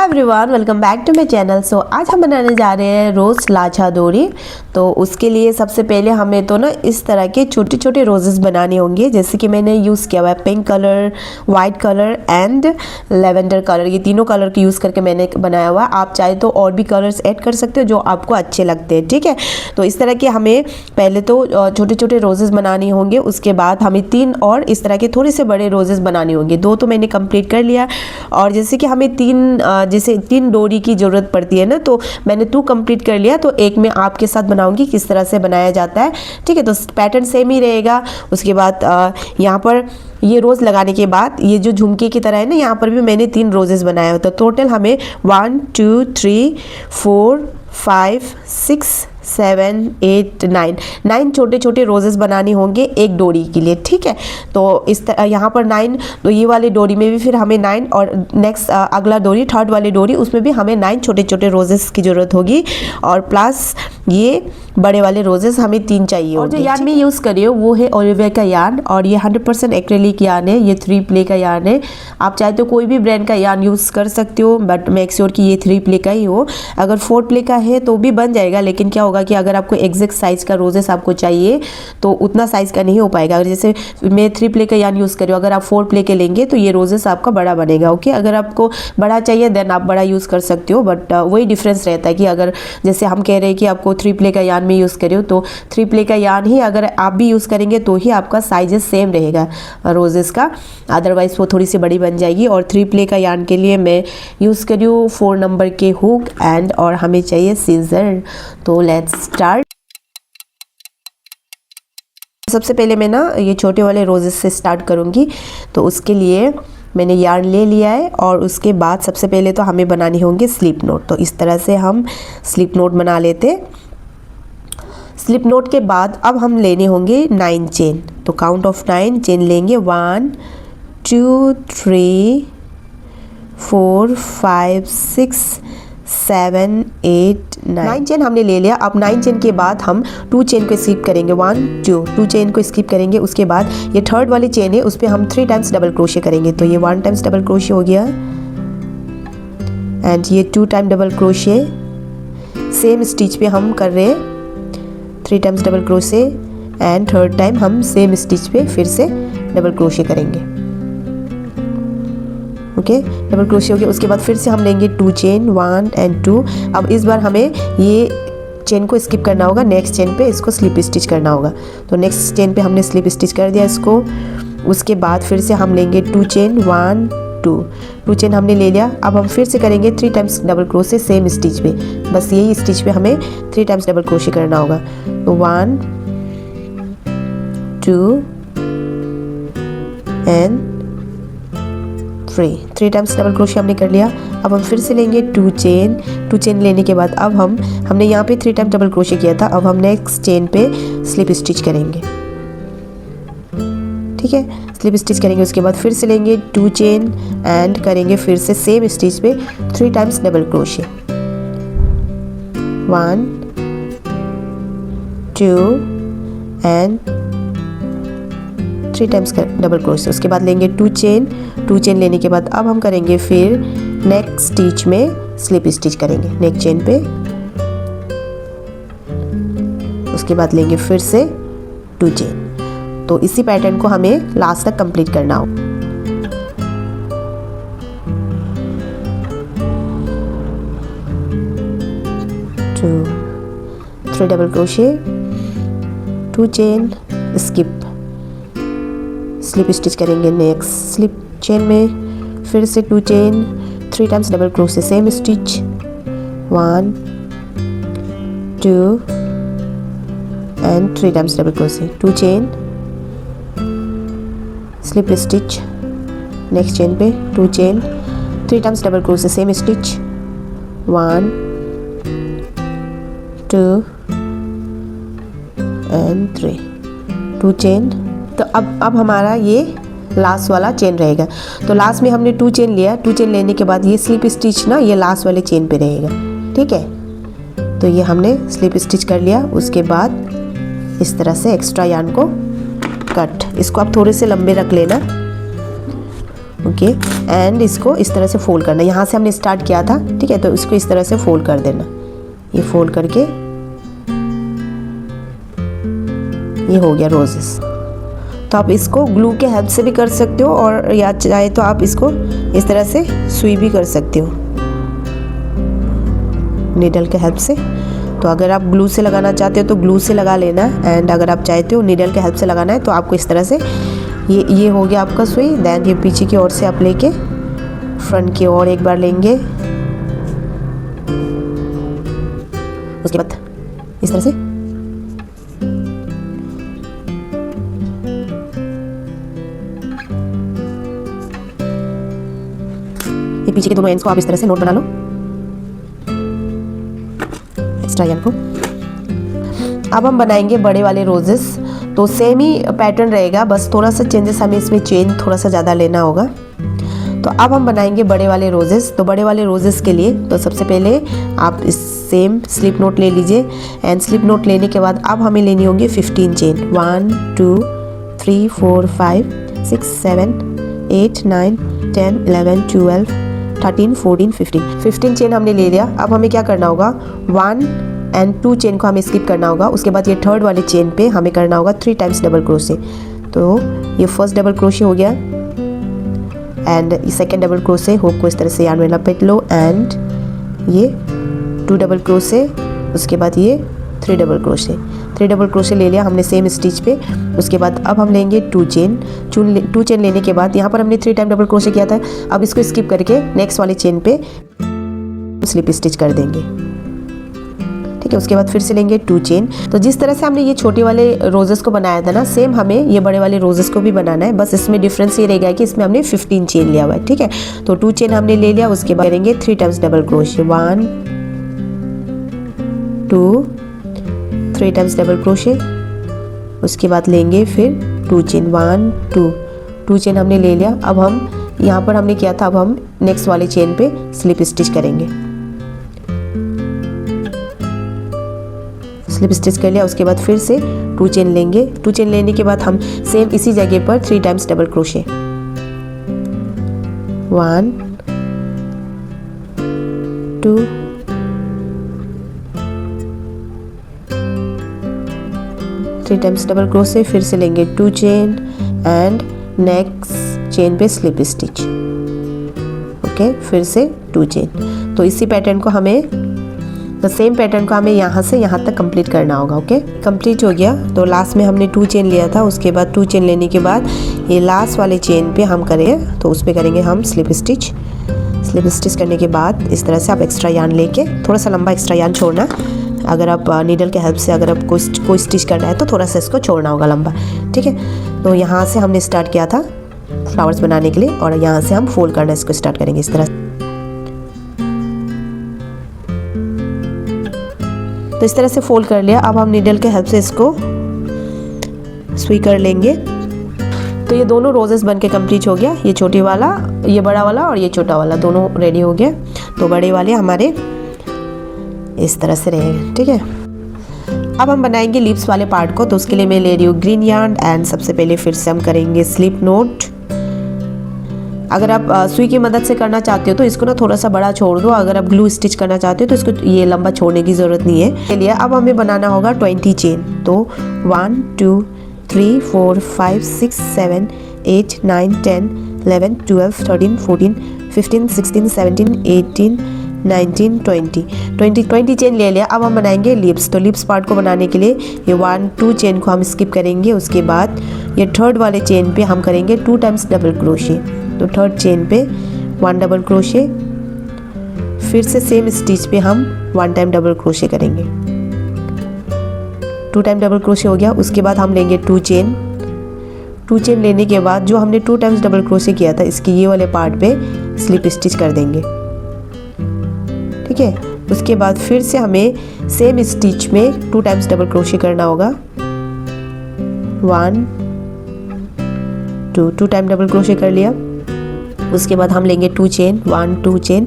Everyone, welcome back to my channel. So आज हम बनाने जा रहे हैं रोज़ लाछा डोरी। तो उसके लिए सबसे पहले हमें तो ना इस तरह के छोटे छोटे रोजेस बनाने होंगे। जैसे कि मैंने यूज़ किया हुआ है pink colour, white colour and lavender colour. ये तीनों कलर के यूज़ करके मैंने बनाया हुआ है। आप चाहे तो और भी कलर्स ऐड कर सकते हो जो आपको अच्छे लगते हैं, ठीक है। तो इस तरह के हमें पहले तो छोटे छोटे रोजेस बनाने होंगे। उसके बाद हमें 3 और इस तरह के थोड़े से बड़े रोजेस बनाने होंगे। 2 तो मैंने कंप्लीट कर लिया। और जैसे कि हमें जैसे 3 डोरी की ज़रूरत पड़ती है ना, तो मैंने 2 कंप्लीट कर लिया। तो एक मैं आपके साथ बनाऊंगी किस तरह से बनाया जाता है, ठीक है। तो पैटर्न सेम ही रहेगा। उसके बाद यहाँ पर ये रोज़ लगाने के बाद ये जो झुमके की तरह है ना, यहाँ पर भी मैंने 3 रोजेस बनाए हो। तो टोटल हमें 1 2 3 4 5 6 7 8 9 छोटे छोटे रोजेस बनाने होंगे एक डोरी के लिए, ठीक है। तो इस यहाँ पर 9, तो ये वाली डोरी में भी फिर हमें 9 और नेक्स्ट अगला डोरी थर्ड वाली डोरी उसमें भी हमें 9 छोटे छोटे रोजेस की ज़रूरत होगी। और प्लस ये बड़े वाले रोजेस हमें 3 चाहिए। और जो यार्न में यूज़ करिए वो है ओलिविया का यार्न, और ये 100% एक्रेलिक यार्न है। ये 3 प्ले का यार्न है। आप चाहे तो कोई भी ब्रांड का यार्न यूज़ कर सकते हो, बट मेक श्योर कि ये 3 प्ले का ही हो। अगर 4 प्ले का है तो भी बन जाएगा, लेकिन क्या होगा कि अगर आपको एग्जैक्ट साइज़ का रोजेस आपको चाहिए तो उतना साइज़ का नहीं हो पाएगा। अगर जैसे मैं 3 प्ले का यार्न यूज़ कर रही हूँ, अगर आप 4 प्ले के लेंगे तो ये रोजेस आपका बड़ा बनेगा, ओके। अगर आपको बड़ा चाहिए देन आप बड़ा यूज़ कर सकते हो, बट वही डिफरेंस रहता है कि अगर जैसे हम कह रहे हैं कि आपको 3 प्ले का यार्न में यूज़ करिए, तो 3 प्ले का यार्न ही अगर आप भी यूज़ करेंगे तो ही आपका साइजेस सेम रहेगा रोजेस का, अदरवाइज वो थोड़ी सी बड़ी बन जाएगी। और 3 प्ले का यार्न के लिए मैं यूज़ करी हूँ 4 नंबर के हुक एंड और हमें चाहिए सीजर। तो लेट्स स्टार्ट। सबसे पहले मैं ना ये छोटे वाले रोजेस से स्टार्ट करूँगी। तो उसके लिए मैंने यार्न ले लिया है, और उसके बाद सबसे पहले तो हमें बनाने होंगे स्लिप नोट। तो इस तरह से हम स्लिप नोट बना लेते। स्लिप नोट के बाद अब हम लेने होंगे 9 चेन। तो काउंट ऑफ 9 चेन लेंगे। 1 2 3 4 5 6 7 8 9 चेन हमने ले लिया। अब 9 चेन के बाद हम 2 चेन को स्किप करेंगे। 1 2 चेन को स्किप करेंगे। उसके बाद ये थर्ड वाली चेन है, उस पर हम 3 टाइम्स डबल क्रोशे करेंगे। तो ये 1 टाइम्स डबल क्रोशे हो गया, एंड ये 2 time double crochet same stitch पे हम कर रहे हैं। 3 times double crochet and third time हम सेम स्टिच पे फिर से डबल क्रोशे करेंगे, ओके। डबल क्रोशे हो गया। उसके बाद फिर से हम लेंगे 2 चेन 1 एंड 2। अब इस बार हमें ये चेन को स्किप करना होगा, नेक्स्ट चेन पे इसको स्लिप स्टिच करना होगा। तो नेक्स्ट चेन पे हमने स्लिप स्टिच कर दिया इसको। उसके बाद फिर से हम लेंगे 2 चेन 1 2 चेन हमने ले लिया। अब हम फिर से करेंगे 3 times double crochet same stitch पे। बस यही स्टिच पे हमें 3 टाइम्स डबल क्रोशे करना होगा। तो 1 2 एंड 3 टाइम्स डबल क्रोशे हमने कर लिया। अब हम फिर से लेंगे 2 चेन लेने के बाद अब हमने यहाँ पे 3 टाइम डबल क्रोशे किया था। अब हम next chain pay slip stitch करेंगे, ठीक है। स्लिप स्टिच करेंगे। उसके बाद फिर से लेंगे 2 चेन एंड करेंगे फिर से सेम स्टिच पे 3 times double crochet. 1 2 and 3 times double crochet. उसके बाद लेंगे 2 चेन लेने के बाद अब हम करेंगे फिर नेक्स्ट स्टिच में स्लिप स्टिच करेंगे नेक्स्ट चेन पे। उसके बाद लेंगे फिर से 2 चेन। तो इसी पैटर्न को हमें लास्ट तक कंप्लीट करना हो। 2 3 double crochet 2 chain skip slip stitch करेंगे नेक्स्ट स्लिप चेन में। फिर से 2 chain 3 times double crochet same stitch. 1 2 and 3 times double crochet 2 chain slip stitch next chain पे 2 chain 3 times double crochet same stitch. 1 2 and 3 2 chain. तो अब हमारा ये last वाला चेन रहेगा। तो लास्ट में हमने 2 चेन लिया। 2 चेन लेने के बाद ये स्लिप स्टिच ना ये लास्ट वाले चेन पे रहेगा, ठीक है। तो ये हमने स्लिप स्टिच कर लिया। उसके बाद इस तरह से एक्स्ट्रा यार्न को कट, इसको आप थोड़े से लंबे रख लेना। ओके। एंड इसको इस तरह से फोल्ड करना, यहाँ से हमने स्टार्ट किया था, ठीक है, तो इसको इस तरह से फोल्ड कर देना। ये फोल्ड करके ये हो गया रोजेस। तो आप इसको ग्लू के हेल्प से भी कर सकते हो और या चाहे तो आप इसको इस तरह से सुई भी कर सकते हो नीडल के हेल्प से। तो अगर आप ग्लू से लगाना चाहते हो तो ग्लू से लगा लेना, एंड अगर आप चाहते हो नीडल के हेल्प से लगाना है तो आपको इस तरह से ये हो गया आपका सुई। देन ये पीछे की ओर से आप लेके फ्रंट की ओर एक बार लेंगे, उसके बाद इस तरह से ये पीछे के दोनों एंड्स को आप इस तरह से नोट बना लो एक्स्ट्रा यार्न को। अब हम बनाएंगे बड़े वाले रोजेस। तो सेम ही पैटर्न रहेगा, बस थोड़ा सा चेंजेस हमें इसमें चेन थोड़ा सा ज़्यादा लेना होगा। तो अब हम बनाएंगे बड़े वाले रोजेस। तो बड़े वाले रोजेस के लिए तो सबसे पहले आप इस सेम स्लिप नोट ले लीजिए, एंड स्लिप नोट लेने के बाद अब हमें लेनी होंगी 15 चेन। 1 2 3 4 5 6 7 8 9 10 11 12 13 14 15 चेन हमने ले लिया। अब हमें क्या करना होगा, 1 एंड 2 चेन को हमें स्किप करना होगा। उसके बाद ये थर्ड वाले चेन पे हमें करना होगा 3 टाइम्स डबल क्रोशे। तो ये फर्स्ट डबल क्रोशे हो गया, and second double crochet hook को इस तरह से यार्न में लपेट लो, एंड ये 2 डबल क्रोशे, उसके बाद ये 3 डबल क्रोशे। 3 डबल क्रोशे ले लिया हमने सेम स्टिच पे। उसके बाद अब हम लेंगे 2 चेन लेने के बाद यहाँ पर हमने 3 टाइम डबल क्रोशे किया था। अब इसको स्किप करके नेक्स्ट वाले चेन पे स्लिप स्टिच कर देंगे, ठीक है। उसके बाद फिर से लेंगे 2 चेन। तो जिस तरह से हमने ये छोटे वाले रोजेस को बनाया था ना, सेम हमें ये बड़े वाले रोजेस को भी बनाना है, बस इसमें डिफरेंस ये रहेगा कि इसमें हमने 15 चेन लिया हुआ है, ठीक है। तो 2 चेन हमने ले लिया, उसके बाद करेंगे 3 times double crochet. 1 2 3 times double crochet. उसके बाद लेंगे फिर 2 चेन। 1 2 चेन हमने ले लिया। अब हम यहाँ पर हमने किया था, अब हम नेक्स्ट वाले चेन पे स्लिप स्टिच करेंगे। स्लिप स्टिच कर लिया, उसके बाद फिर से 2 चेन लेंगे। 2 चेन लेने के बाद हम सेम इसी जगह पर 3 times double crochet. 1 2 3 times double crochet. फिर से लेंगे 2 chain and next chain pay slip stitch, okay. फिर से 2 चेन। तो इसी पैटर्न को हमें सेम पैटर्न को हमें यहाँ से यहाँ तक कंप्लीट करना होगा, ओके। कंप्लीट हो गया। तो लास्ट में हमने 2 चेन लिया था, उसके बाद 2 चेन लेने के बाद ये लास्ट वाले चेन पे हम करेंगे, तो उस पर करेंगे हम स्लिप स्टिच। स्लिप स्टिच करने के बाद इस तरह से आप एक्स्ट्रा यार्न लेके, थोड़ा सा लंबा एक्स्ट्रा यार्न छोड़ना। अगर आप नीडल के हेल्प से अगर आप कोई स्टिच करना है तो थोड़ा सा इसको छोड़ना होगा लंबा, ठीक है। तो यहाँ से हमने स्टार्ट किया था फ्लावर्स बनाने के लिए, और यहाँ से हम फोल्ड करना इसको स्टार्ट करेंगे इस तरह। तो इस तरह से फोल्ड कर लिया। अब हम नीडल के हेल्प से इसको सुई कर लेंगे। तो ये दोनों रोजेस बनके कंप्लीट हो गया। ये छोटे वाला, ये बड़ा वाला और ये छोटा वाला दोनों रेडी हो गया। तो बड़े वाले हमारे इस तरह से रहेंगे, ठीक है। अब हम बनाएंगे लिप्स वाले पार्ट को। तो उसके लिए मैं ले रही हूँ ग्रीन यार्न, एंड सबसे पहले फिर से हम करेंगे स्लिप नोट। अगर आप सुई की मदद से करना चाहते हो तो इसको ना थोड़ा सा बड़ा छोड़ दो। अगर आप ग्लू स्टिच करना चाहते हो तो इसको ये लंबा छोड़ने की ज़रूरत नहीं है। चलिए अब हमें बनाना होगा 20 चेन। तो 1 2 3 4 5 6 7 8 9 10 11 12 13 14 15 16 17 18 19 20 चेन ले लिया। अब हम बनाएंगे लिप्स। तो लिप्स पार्ट को बनाने के लिए ये 1 2 चेन को हम स्किप करेंगे। उसके बाद ये थर्ड वाले चेन पे हम करेंगे 2 टाइम्स डबल क्रोशे। तो थर्ड चेन पे 1 डबल क्रोशे, फिर से सेम स्टिच पे हम 1 टाइम डबल क्रोशे करेंगे। 2 टाइम डबल क्रोशे हो गया। उसके बाद हम लेंगे 2 चेन। 2 चेन लेने के बाद जो हमने 2 टाइम्स डबल क्रोशे किया था इसके ये वाले पार्ट पे स्लिप स्टिच कर देंगे, ठीक है। उसके बाद फिर से हमें सेम स्टिच में 2 टाइम्स डबल क्रोशे करना होगा। 1 2 टाइम डबल क्रोशे कर लिया। उसके बाद हम लेंगे 2 चेन, 1 2 चेन।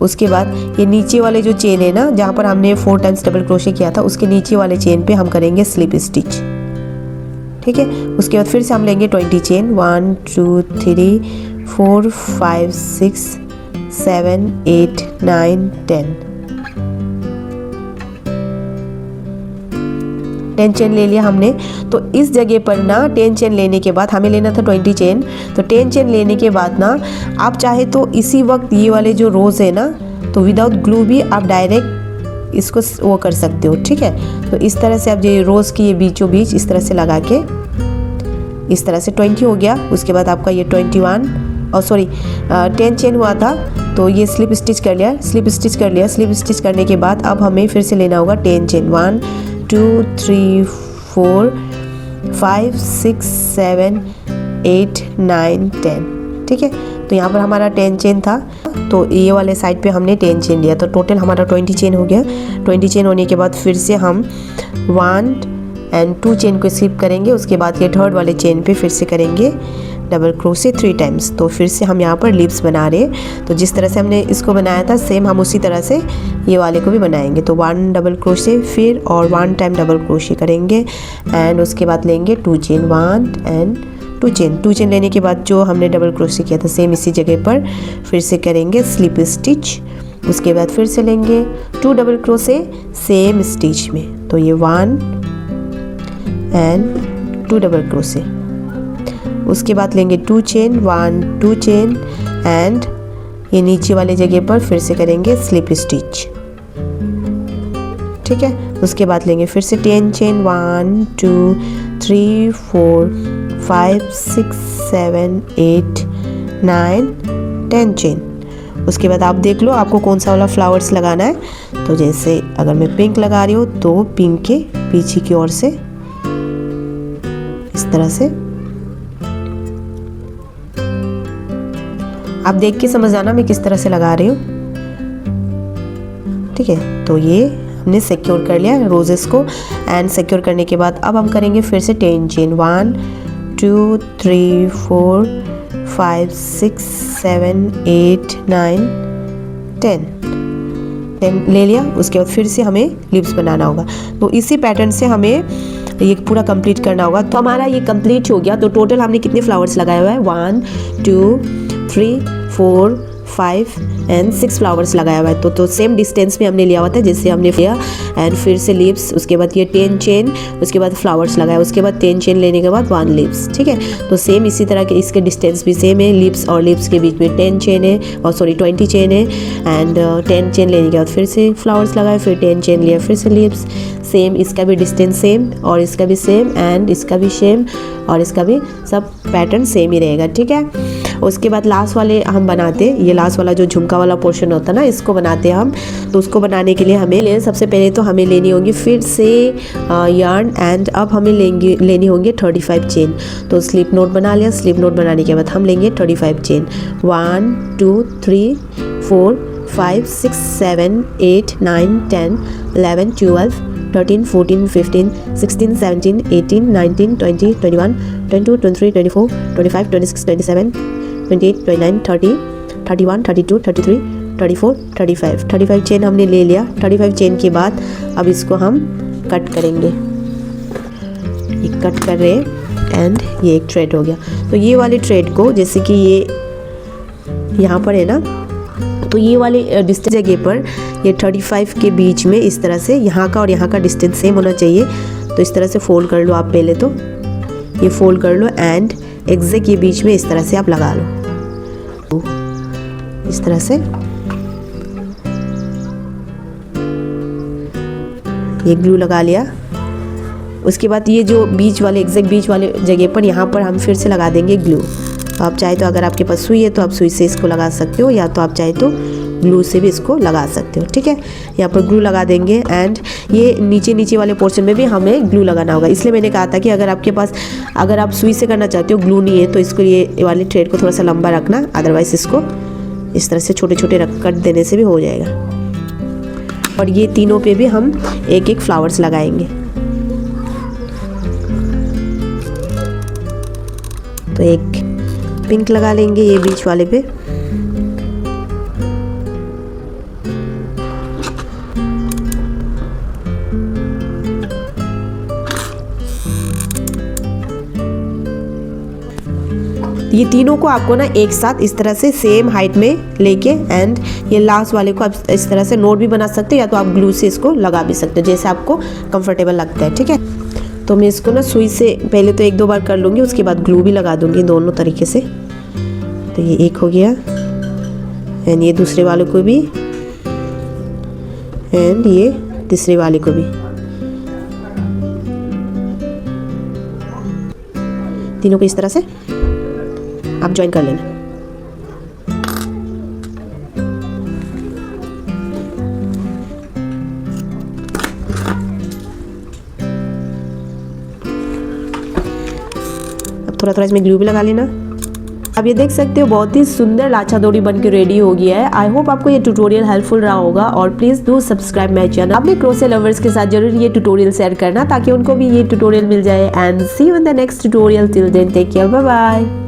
उसके बाद ये नीचे वाले जो चेन है ना, जहाँ पर हमने 4 टाइम्स डबल क्रोशे किया था, उसके नीचे वाले चेन पे हम करेंगे स्लिप स्टिच, ठीक है। उसके बाद फिर से हम लेंगे 20 चेन। 1 2 3 4 5 6 7 8 9 10 10 चेन ले लिया हमने। तो इस जगह पर ना 10 चेन लेने के बाद हमें लेना था 20 चेन। तो 10 चेन लेने के बाद ना आप चाहे तो इसी वक्त ये वाले जो रोज़ है ना, तो विदाउट ग्लू भी आप डायरेक्ट इसको वो कर सकते हो, ठीक है। तो इस तरह से आप ये रोज़ की ये बीचों बीच इस तरह से लगा के, इस तरह से 20 हो गया। उसके बाद आपका ये 21 और सॉरी 10 चेन हुआ था, तो ये स्लिप स्टिच कर लिया। स्लिप स्टिच करने के बाद अब हमें फिर से लेना होगा 10 चेन। 1 2 3 4 5 6 7 8 9 10, ठीक है। तो यहाँ पर हमारा 10 चेन था, तो ये वाले साइड पे हमने 10 चेन लिया, तो टोटल हमारा 20 चेन हो गया। 20 चेन होने के बाद फिर से हम 1 एंड 2 चेन को स्किप करेंगे। उसके बाद ये थर्ड वाले चेन पे फिर से करेंगे डबल क्रोशे 3 टाइम्स। तो फिर से हम यहाँ पर लिप्स बना रहे हैं। तो जिस तरह से हमने इसको बनाया था सेम हम उसी तरह से ये वाले को भी बनाएंगे। तो 1 डबल क्रोशे फिर और 1 टाइम डबल क्रोशे करेंगे एंड उसके बाद लेंगे 2 चेन 1 एंड 2 चेन। 2 चेन लेने के बाद जो हमने डबल क्रोशे किया था सेम इसी जगह पर फिर से करेंगे स्लिप स्टिच। उसके बाद फिर से लेंगे 2 डबल क्रोशे सेम स्टिच में। तो ये 1 एंड 2 डबल क्रोशे। उसके बाद लेंगे 2 चेन 1 2 चेन एंड ये नीचे वाले जगह पर फिर से करेंगे स्लिप स्टिच, ठीक है। उसके बाद लेंगे फिर से 10 चेन 1 2 3 4 5 6 7 8 9 10 चेन। उसके बाद आप देख लो आपको कौन सा वाला फ्लावर्स लगाना है। तो जैसे अगर मैं पिंक लगा रही हूँ तो पिंक के पीछे की ओर से इस तरह से आप देख के समझ आना मैं किस तरह से लगा रही हूँ, ठीक है। तो ये हमने सिक्योर कर लिया रोजेस को एंड सिक्योर करने के बाद अब हम करेंगे फिर से 10 चेन 1 2 3 4 5 6 7 8 9 10 ले लिया। उसके बाद फिर से हमें लिप्स बनाना होगा। तो इसी पैटर्न से हमें ये पूरा कंप्लीट करना होगा। तो हमारा ये कंप्लीट हो गया। तो टोटल हमने कितने फ्लावर्स लगाए हुए हैं 1 2 3 4 5 एंड 6 फ्लावर्स लगाया हुआ है। तो सेम डिस्टेंस में हमने लिया हुआ था जैसे हमने लिया एंड फिर से लिप्स। उसके बाद ये 10 चेन, उसके बाद फ्लावर्स लगाया, उसके बाद 10 चेन लेने के बाद 1 लिप्स, ठीक है। तो सेम इसी तरह के इसके डिस्टेंस भी सेम है। लिप्स और लिप्स के बीच में 10 चेन है और सॉरी 20 चेन है एंड 10 चेन लेने के बाद फिर से फ्लावर्स लगाए, फिर 10 चेन लिया, फिर से लिप्स। सेम इसका भी डिस्टेंस सेम और इसका भी सेम एंड इसका भी सेम और इसका भी सब पैटर्न सेम ही रहेगा, ठीक है। उसके बाद लास्ट वाले हम बनाते, ये लास्ट वाला जो झुमका वाला पोर्शन होता है ना इसको बनाते हैं हम। तो उसको बनाने के लिए हमें सबसे पहले तो हमें लेनी होगी फिर से यार्न एंड अब हमें लेनी होंगी 35 चेन। तो स्लिप नोट बना लिया। स्लिप नोट बनाने के बाद हम लेंगे 35 चेन 1 2 3 4 5 6 7 8 9 10 11 12 13 14 15 16 17 18 19 20 21 22 23 24 25 26 27 28 29 30 31 32 33 34 35 चेन हमने ले लिया। 35 चेन के बाद अब इसको हम कट करेंगे। ये कट कर रहे हैं एंड ये एक थ्रेड हो गया। तो ये वाले थ्रेड को जैसे कि ये यहाँ पर है ना, तो ये वाले डिस्टेंस जगह पर ये 35 के बीच में इस तरह से यहाँ का और यहाँ का डिस्टेंस सेम होना चाहिए। तो इस तरह से फोल्ड कर लो आप, पहले तो ये फोल्ड कर लो एंड एग्जैक्ट ये बीच में इस तरह से आप लगा लो। इस तरह से ये ग्लू लगा लिया। उसके बाद ये जो बीच वाले एग्जैक्ट बीच वाले जगह पर यहाँ पर हम फिर से लगा देंगे ग्लू। तो आप चाहे तो अगर आपके पास सुई है तो आप सुई से इसको लगा सकते हो या तो आप चाहे तो ग्लू से भी इसको लगा सकते हो, ठीक है। यहाँ पर ग्लू लगा देंगे एंड ये नीचे वाले पोर्शन में भी हमें ग्लू लगाना होगा। इसलिए मैंने कहा था कि अगर आपके पास अगर आप सुई से करना चाहते हो ग्लू नहीं है तो इसको ये वाले थ्रेड को थोड़ा सा लंबा रखना, अदरवाइज इसको इस तरह से छोटे छोटे कट देने से भी हो जाएगा। और ये तीनों पे भी हम एक एक फ्लावर्स लगाएंगे। तो एक पिंक लगा लेंगे ये बीच वाले पे, ये तीनों को आपको ना एक साथ इस तरह से सेम हाइट में लेके एंड ये लास्ट वाले को आप इस तरह से नोट भी बना सकते हो या तो आप ग्लू से इसको लगा भी सकते हो, जैसे आपको कंफर्टेबल लगता है। ठीक है, तो मैं इसको ना सुई से पहले तो 1-2 बार कर लूँगी, उसके बाद ग्लू भी लगा दूँगी दोनों तरीके से। तो ये एक हो गया एंड ये दूसरे वाले को भी एंड ये तीसरे वाले को भी। तीनों को इस तरह से आप ज्वाइन कर लेना। अब थोड़ा थोड़ा इसमें ग्लू भी लगा लेना। अब ये देख सकते हो बहुत ही सुंदर लाछा डोरी बन के रेडी हो गया है। आई होप आपको ये ट्यूटोरियल हेल्पफुल रहा होगा और please do subscribe my channel. अपने क्रोशे लवर्स के साथ जरूर ये ट्यूटोरियल शेयर करना ताकि उनको भी ये ट्यूटोरियल मिल जाए। And see you in the next tutorial. Till then take care, bye bye.